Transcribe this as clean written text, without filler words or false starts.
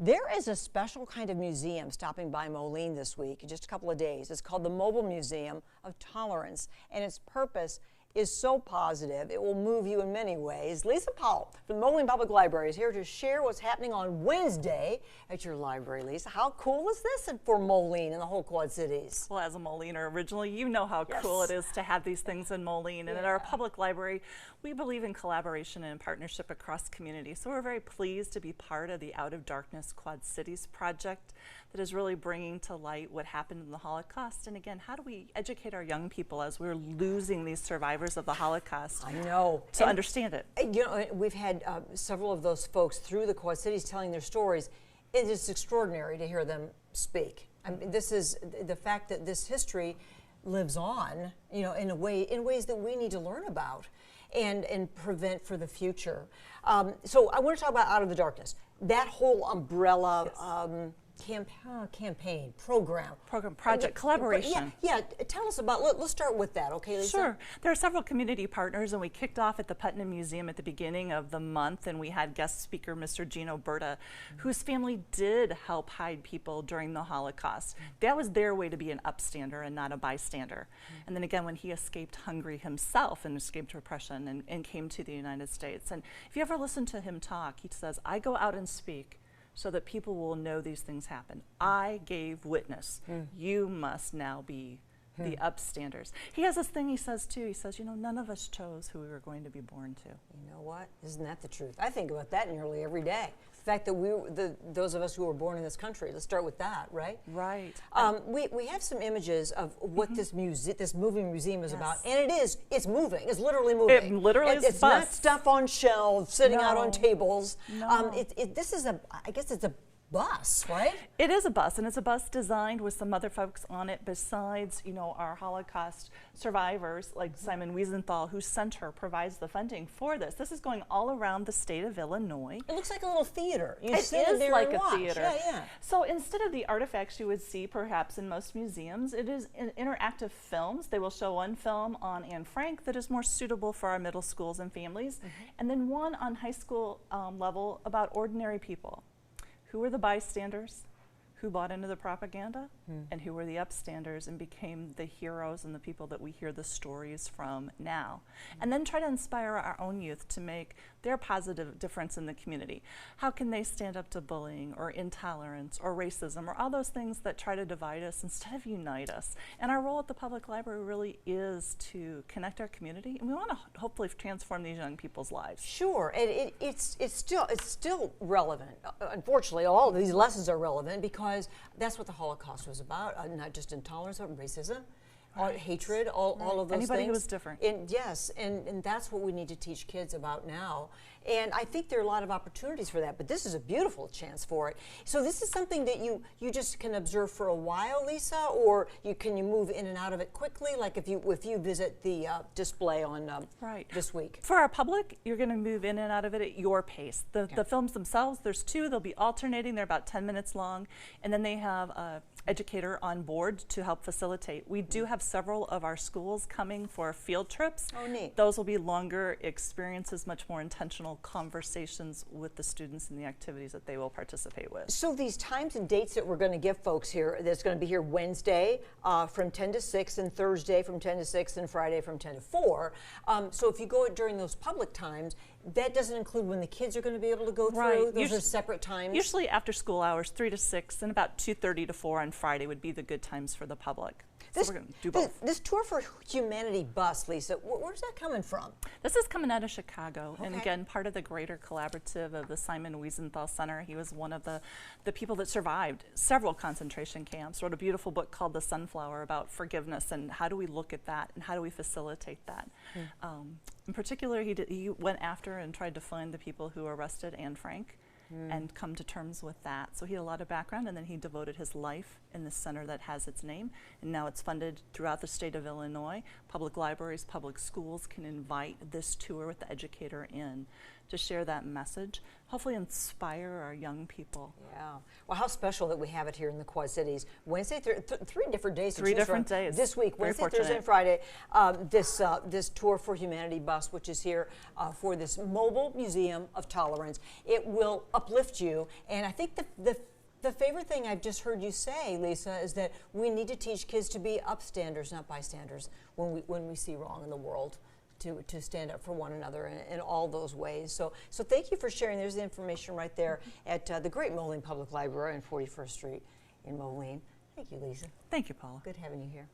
There is a special kind of museum stopping by Moline this week in just a couple of days. It's called the Mobile Museum of Tolerance, and its purpose is so positive it will move you in many ways. Lisa Paula from the Moline Public Library is here to share what's happening on Wednesday at your library. Lisa, how cool is this for Moline and the whole Quad Cities? Well, as a Moliner originally, you know how cool it is to have these things in Moline. And at our public library, we believe in collaboration and partnership across communities. So we're very pleased to be part of the Out of Darkness Quad Cities project that is really bringing to light what happened in the Holocaust. And again, how do we educate our young people as we're losing these survivors of the Holocaust? I know. To understand it. You know, we've had several of those folks through the Quad Cities telling their stories. It is extraordinary to hear them speak. I mean, this is the fact that this history lives on, you know, in ways that we need to learn about and prevent for the future. So I want to talk about Out of the Darkness. That whole umbrella campaign, project, collaboration. Yeah, tell us about, let's start with that, okay, Lisa? Sure. There are several community partners, and we kicked off at the Putnam Museum at the beginning of the month, and we had guest speaker Mr. Gino Berta, whose family did help hide people during the Holocaust. That was their way to be an upstander and not a bystander. And then again, when he escaped Hungary himself and escaped repression and came to the United States. And if you ever listen to him talk, he says, I go out and speak so that people will know these things happen. I gave witness. You must now be the upstanders. He has this thing he says too, he says, you know, none of us chose who we were going to be born to. You know what? Isn't that the truth? I think about that nearly every day. The fact that those of us who were born in this country, let's start with that, right? Right. We have some images of what this moving museum is about, and it's moving. It's literally moving. It literally is. It's not stuff on shelves sitting out on tables. No. This is I guess it's a bus, right? It is a bus, and it's a bus designed with some other folks on it besides, you know, our Holocaust survivors like Simon Wiesenthal, whose center provides the funding for this. This is going all around the state of Illinois. It looks like a little theater. It is like a theater. Yeah. So instead of the artifacts you would see perhaps in most museums, it is interactive films. They will show one film on Anne Frank that is more suitable for our middle schools and families, and then one on high school level about ordinary people. Who were the bystanders? Who bought into the propaganda? And who were the upstanders and became the heroes and the people that we hear the stories from now? And then try to inspire our own youth to make their positive difference in the community. How can they stand up to bullying or intolerance or racism or all those things that try to divide us instead of unite us? And our role at the public library really is to connect our community, and we want to hopefully transform these young people's lives. Sure, and it's still relevant. Unfortunately, all of these lessons are relevant because that's what the Holocaust was about, not just intolerance, but racism, hatred, all of those Anybody things. who was different. And yes, and that's what we need to teach kids about now. And I think there are a lot of opportunities for that, but this is a beautiful chance for it. So this is something that you just can observe for a while, Lisa, or can you move in and out of it quickly, like if you visit the display on this week? For our public, you're going to move in and out of it at your pace. The films themselves, there's two, they'll be alternating, they're about 10 minutes long, and then they have a educator on board to help facilitate. We do have several of our schools coming for field trips. Oh, neat. Those will be longer experiences, much more intentional conversations with the students and the activities that they will participate with. So these times and dates that we're going to give folks here, that's going to be here Wednesday from 10 to 6 and Thursday from 10 to 6 and Friday from 10 to 4. So if you go during those public times, that doesn't include when the kids are going to be able to go through. Those are separate times. Usually after school hours, 3 to 6, and about 2:30 to 4 on Friday would be the good times for the public. So we're going to do both. This Tour for Humanity bus, Lisa, where's that coming from? This is coming out of Chicago, and again, part of the greater collaborative of the Simon Wiesenthal Center. He was one of the people that survived several concentration camps, wrote a beautiful book called The Sunflower about forgiveness and how do we look at that and how do we facilitate that. In particular, he went after and tried to find the people who arrested Anne Frank and come to terms with that. So he had a lot of background, and then he devoted his life in the center that has its name, and now it's funded throughout the state of Illinois. Public libraries, public schools can invite this tour with the educator in to share that message, hopefully inspire our young people. Yeah. Well, how special that we have it here in the Quad Cities. Wednesday, three different days. to Three choose different from days. this week. Very Wednesday, Thursday, and fortunate. Friday. This Tour for Humanity bus, which is here for this mobile museum of tolerance. It will uplift you, and I think the favorite thing I've just heard you say, Lisa, is that we need to teach kids to be upstanders, not bystanders, when we see wrong in the world. To stand up for one another in all those ways. So thank you for sharing. There's the information right there at the great Moline Public Library on 41st Street in Moline. Thank you, Lisa. Thank you, Paula. Good having you here.